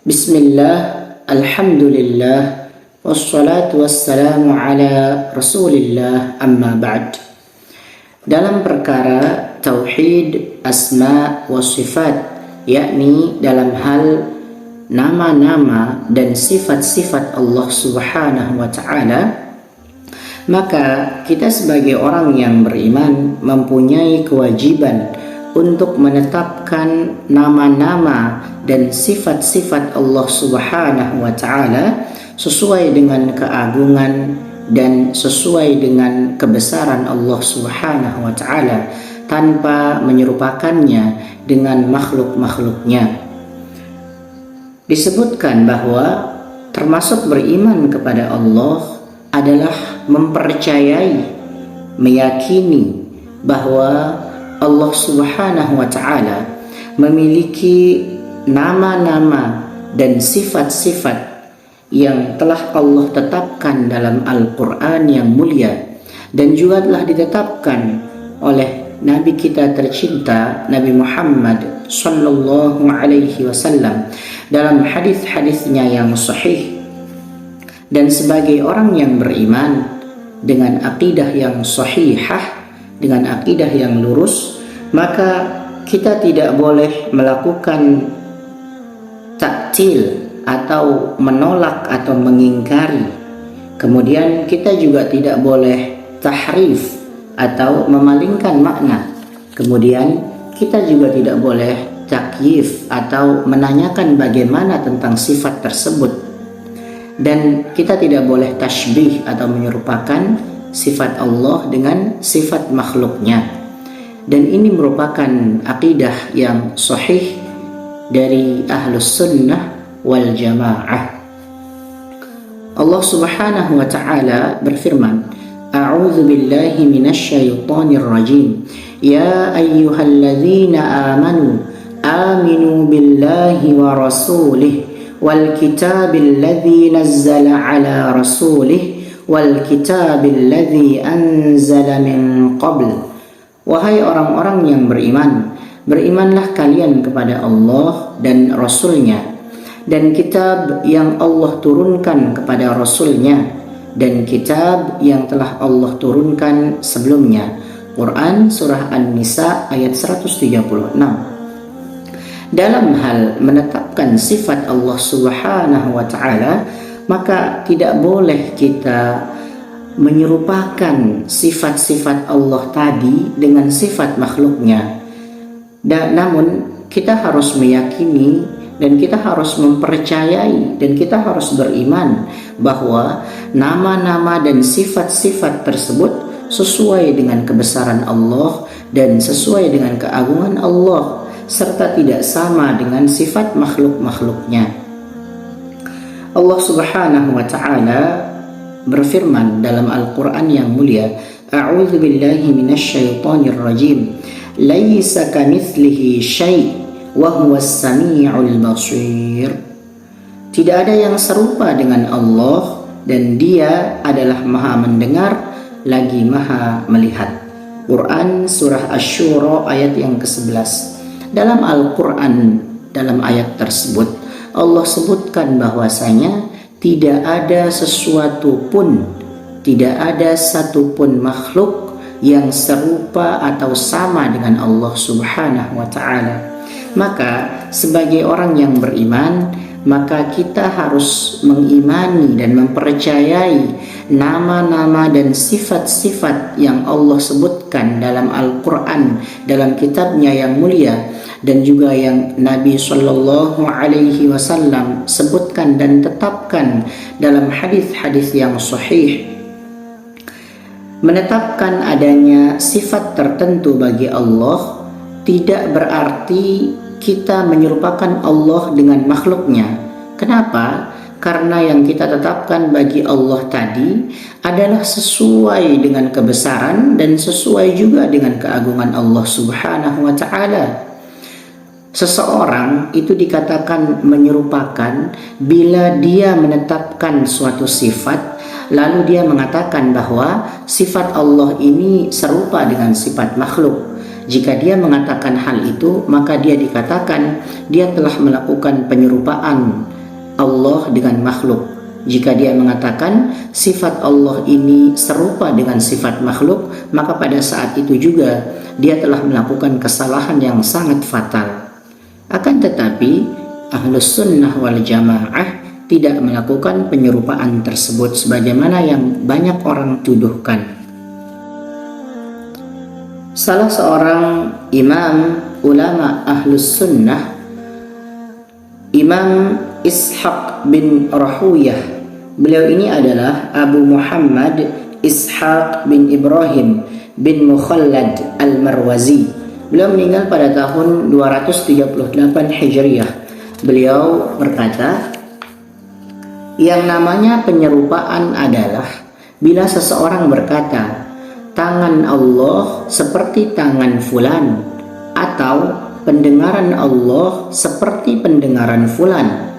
Bismillah, alhamdulillah, wassalatu wassalamu ala rasulillah, amma ba'd. Dalam perkara tauhid asma wa sifat, yakni dalam hal nama-nama dan sifat-sifat Allah subhanahu wa ta'ala, maka kita sebagai orang yang beriman mempunyai kewajiban untuk menetapkan nama-nama dan sifat-sifat Allah subhanahu wa ta'ala sesuai dengan keagungan dan sesuai dengan kebesaran Allah subhanahu wa ta'ala, tanpa menyerupakannya dengan makhluk-makhluknya. Disebutkan bahwa termasuk beriman kepada Allah adalah mempercayai, meyakini bahwa Allah subhanahu wa ta'ala memiliki nama-nama dan sifat-sifat yang telah Allah tetapkan dalam Al-Quran yang mulia, dan juga telah ditetapkan oleh Nabi kita tercinta Nabi Muhammad sallallahu alaihi wasallam dalam hadis-hadisnya yang sahih. Dan sebagai orang yang beriman dengan akidah yang sahihah, dengan akidah yang lurus, maka kita tidak boleh melakukan taktil atau menolak atau mengingkari. Kemudian kita juga tidak boleh tahrif atau memalingkan makna. Kemudian kita juga tidak boleh takyif atau menanyakan bagaimana tentang sifat tersebut. Dan kita tidak boleh tashbih atau menyerupakan sifat Allah dengan sifat makhluknya. Dan ini merupakan akidah yang sahih dari Ahlus Sunnah wal Jamaah. Allah subhanahu wa ta'ala berfirman, A'udzu billahi minasyaitonir rajim. Ya ayyuhalladzina aminu billahi wa rasulih wal kitabil ladzi nazzala ala rasulih wal kitabil ladzi anzala min qabl. Wahai orang-orang yang beriman, berimanlah kalian kepada Allah dan Rasulnya, dan kitab yang Allah turunkan kepada Rasulnya, dan kitab yang telah Allah turunkan sebelumnya. Quran Surah An-Nisa ayat 136. Dalam hal menetapkan sifat Allah subhanahu wa ta'ala, maka tidak boleh kita menyerupakan sifat-sifat Allah tadi dengan sifat makhluknya. Namun kita harus meyakini dan kita harus mempercayai dan kita harus beriman bahwa nama-nama dan sifat-sifat tersebut sesuai dengan kebesaran Allah dan sesuai dengan keagungan Allah, serta tidak sama dengan sifat makhluk-makhluknya. Allah subhanahu wa ta'ala berfirman dalam Al-Quran yang mulia, A'udzu billahi minasyaitonir rajim. Laisa kamitslihi syai' wa huwas sami'ul basir. Tidak ada yang serupa dengan Allah, dan Dia adalah Maha mendengar lagi Maha melihat. Quran Surah Asy-Syura ayat yang ke-11. Dalam Al-Quran, dalam ayat tersebut Allah sebutkan bahwasanya tidak ada sesuatu pun, tidak ada satupun makhluk yang serupa atau sama dengan Allah subhanahu wa ta'ala. Maka sebagai orang yang beriman, maka kita harus mengimani dan mempercayai nama-nama dan sifat-sifat yang Allah sebutkan dalam Al-Quran, dalam kitabnya yang mulia, dan juga yang Nabi sallallahu alaihi wasallam sebutkan dan tetapkan dalam hadis-hadis yang sahih. Menetapkan adanya sifat tertentu bagi Allah tidak berarti kita menyerupakan Allah dengan makhluknya. Kenapa? Karena yang kita tetapkan bagi Allah tadi adalah sesuai dengan kebesaran dan sesuai juga dengan keagungan Allah subhanahu wa ta'ala. Seseorang itu dikatakan menyerupakan bila dia menetapkan suatu sifat, lalu dia mengatakan bahwa sifat Allah ini serupa dengan sifat makhluk. Jika dia mengatakan hal itu, maka dia dikatakan dia telah melakukan penyerupaan Allah dengan makhluk. Jika dia mengatakan sifat Allah ini serupa dengan sifat makhluk, maka pada saat itu juga dia telah melakukan kesalahan yang sangat fatal. Akan tetapi, Ahlus Sunnah wal Jamaah tidak melakukan penyerupaan tersebut sebagaimana yang banyak orang tuduhkan. Salah seorang imam ulama Ahlus Sunnah, Imam Ishaq bin Rahuyah, beliau ini adalah Abu Muhammad Ishaq bin Ibrahim bin Mukhallad al-Marwazi. Beliau meninggal pada tahun 238 Hijriah. Beliau berkata, yang namanya penyerupaan adalah bila seseorang berkata, tangan Allah seperti tangan fulan, atau pendengaran Allah seperti pendengaran fulan.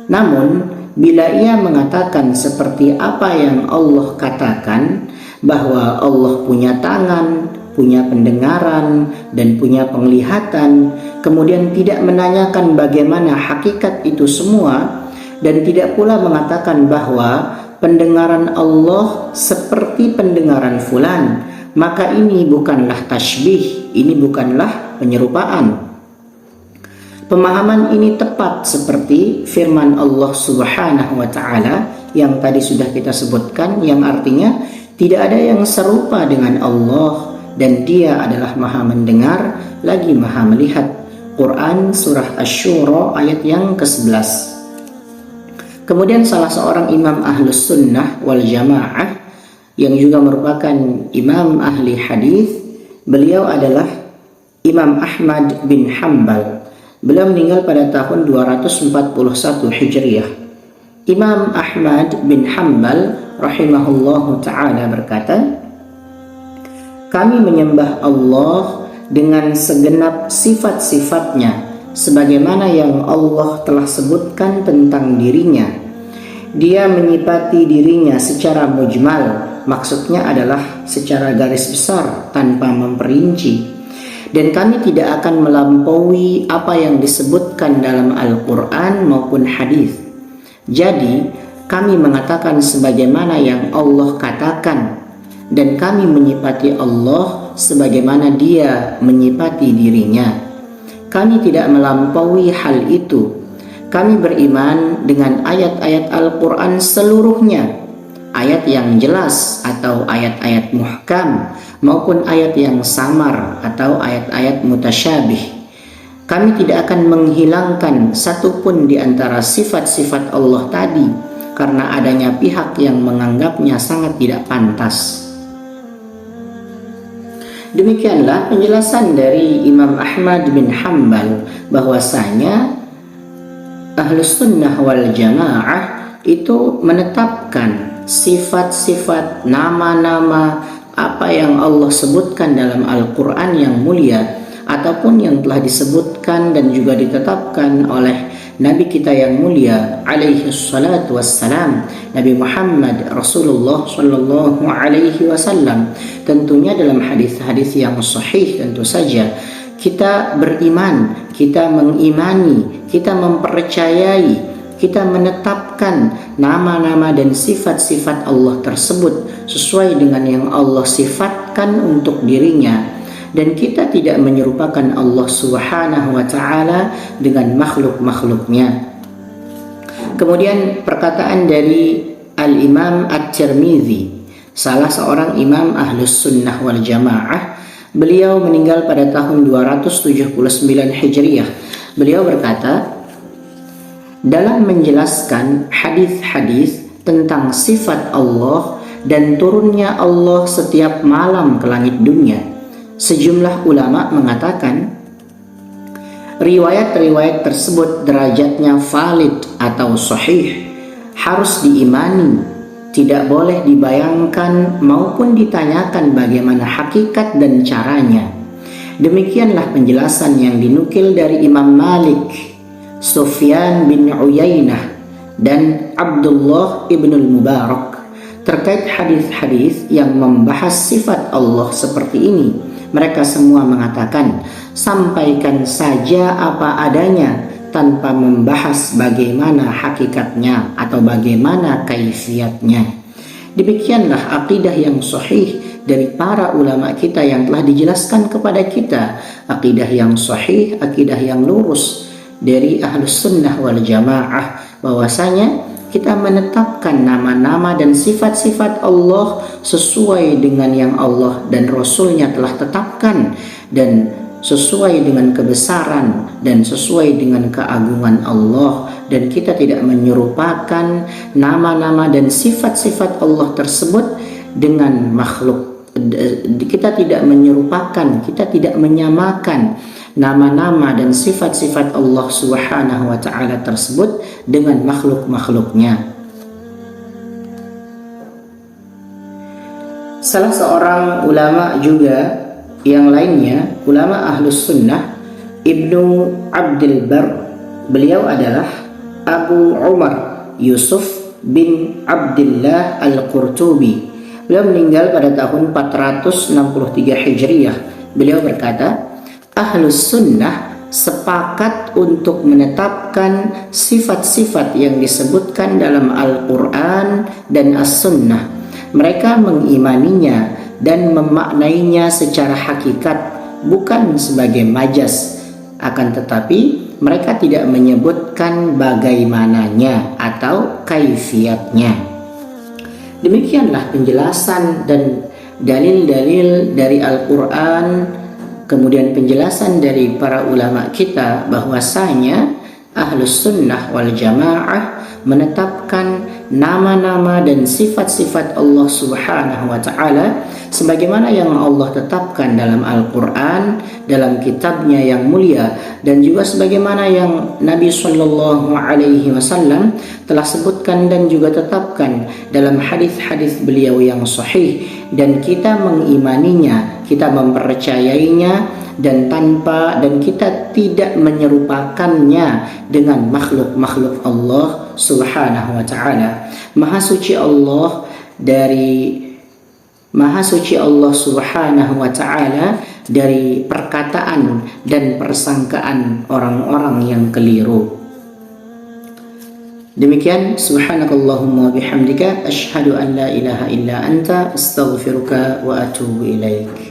Namun, bila ia mengatakan seperti apa yang Allah katakan, bahwa Allah punya tangan, punya pendengaran, dan punya penglihatan, kemudian tidak menanyakan bagaimana hakikat itu semua, dan tidak pula mengatakan bahwa pendengaran Allah seperti pendengaran fulan, maka ini bukanlah tasybih, ini bukanlah penyerupaan. Pemahaman ini tepat seperti firman Allah Subhanahu wa taala yang tadi sudah kita sebutkan, yang artinya tidak ada yang serupa dengan Allah dan Dia adalah Maha mendengar lagi Maha melihat. Quran surah Asy-Syura ayat yang ke-11. Kemudian salah seorang imam Ahlus Sunnah wal Jamaah yang juga merupakan imam ahli hadis, beliau adalah Imam Ahmad bin Hanbal. Beliau meninggal pada tahun 241 Hijriah. Imam Ahmad bin Hanbal rahimahullahu ta'ala berkata, kami menyembah Allah dengan segenap sifat-sifatnya sebagaimana yang Allah telah sebutkan tentang dirinya. Dia menyifati dirinya secara mujmal, maksudnya adalah secara garis besar tanpa memperinci. Dan kami tidak akan melampaui apa yang disebutkan dalam Al-Quran maupun hadis. Jadi, kami mengatakan sebagaimana yang Allah katakan, dan kami menyifati Allah sebagaimana Dia menyifati dirinya. Kami tidak melampaui hal itu. Kami beriman dengan ayat-ayat Al-Quran seluruhnya, ayat yang jelas atau ayat-ayat muhkam, maupun ayat yang samar atau ayat-ayat mutasyabih. Kami tidak akan menghilangkan satupun di antara sifat-sifat Allah tadi karena adanya pihak yang menganggapnya sangat tidak pantas. Demikianlah penjelasan dari Imam Ahmad bin Hanbal bahwasanya Ahlus Sunnah wal Jamaah itu menetapkan sifat-sifat, nama-nama apa yang Allah sebutkan dalam Al-Quran yang mulia ataupun yang telah disebutkan dan juga ditetapkan oleh Nabi kita yang mulia alaihi salatu wassalam, Nabi Muhammad Rasulullah sallallahu alaihi wasallam. Tentunya dalam hadis-hadis yang sahih tentu saja kita beriman, kita mengimani, kita mempercayai, kita menetapkan nama-nama dan sifat-sifat Allah tersebut sesuai dengan yang Allah sifatkan untuk dirinya. Dan kita tidak menyerupakan Allah Subhanahu wa ta'ala dengan makhluk-makhluknya. Kemudian perkataan dari Al-Imam At-Tirmidzi, salah seorang imam Ahlus Sunnah wal Jamaah, beliau meninggal pada tahun 279 Hijriah. Beliau berkata, dalam menjelaskan hadis-hadis tentang sifat Allah dan turunnya Allah setiap malam ke langit dunia, sejumlah ulama mengatakan riwayat-riwayat tersebut derajatnya valid atau sahih, harus diimani, tidak boleh dibayangkan maupun ditanyakan bagaimana hakikat dan caranya. Demikianlah penjelasan yang dinukil dari Imam Malik, Sufyan bin Uyainah, dan Abdullah ibn al-Mubarak terkait hadis-hadis yang membahas sifat Allah seperti ini, Mereka semua mengatakan, sampaikan saja apa adanya tanpa membahas bagaimana hakikatnya atau bagaimana kaifiatnya. Demikianlah akidah yang sahih dari para ulama kita yang telah dijelaskan kepada kita. Akidah yang sahih, akidah yang lurus dari Ahlus Sunnah wal Jamaah, bahwasanya kita menetapkan nama-nama dan sifat-sifat Allah sesuai dengan yang Allah dan Rasulnya telah tetapkan, dan sesuai dengan kebesaran dan sesuai dengan keagungan Allah, dan kita tidak menyerupakan nama-nama dan sifat-sifat Allah tersebut dengan makhluk. Kita tidak menyerupakan, kita tidak menyamakan nama-nama dan sifat-sifat Allah Subhanahu wa taala tersebut dengan makhluk-makhluknya. Salah seorang ulama juga yang lainnya, ulama Ahlus Sunnah, Ibnu Abdul Bar, beliau adalah Abu Umar Yusuf bin Abdullah Al-Qurtubi. Beliau meninggal pada tahun 463 Hijriah. Beliau berkata, Ahlus Sunnah sepakat untuk menetapkan sifat-sifat yang disebutkan dalam Al-Quran dan As-Sunnah. Mereka mengimaninya dan memaknainya secara hakikat, bukan sebagai majas. Akan tetapi mereka tidak menyebutkan bagaimananya atau kaifiatnya. Demikianlah penjelasan dan dalil-dalil dari Al-Quran, kemudian penjelasan dari para ulama kita bahwasanya Ahlus Sunnah wal Jamaah menetapkan nama-nama dan sifat-sifat Allah Subhanahu wa taala sebagaimana yang Allah tetapkan dalam Al-Quran, dalam kitabnya yang mulia, dan juga sebagaimana yang Nabi Shallallahu Alaihi Wasallam telah sebutkan dan juga tetapkan dalam hadis-hadis beliau yang sahih, dan kita mengimaninya, kita mempercayainya, dan kita tidak menyerupakannya dengan makhluk-makhluk Allah Subhanahu wa taala. Maha suci Allah Subhanahu wa taala dari perkataan dan persangkaan orang-orang yang keliru. Demikian, subhanakallahumma bihamdika asyhadu an la ilaha illa anta astaghfiruka wa atubu ilaik.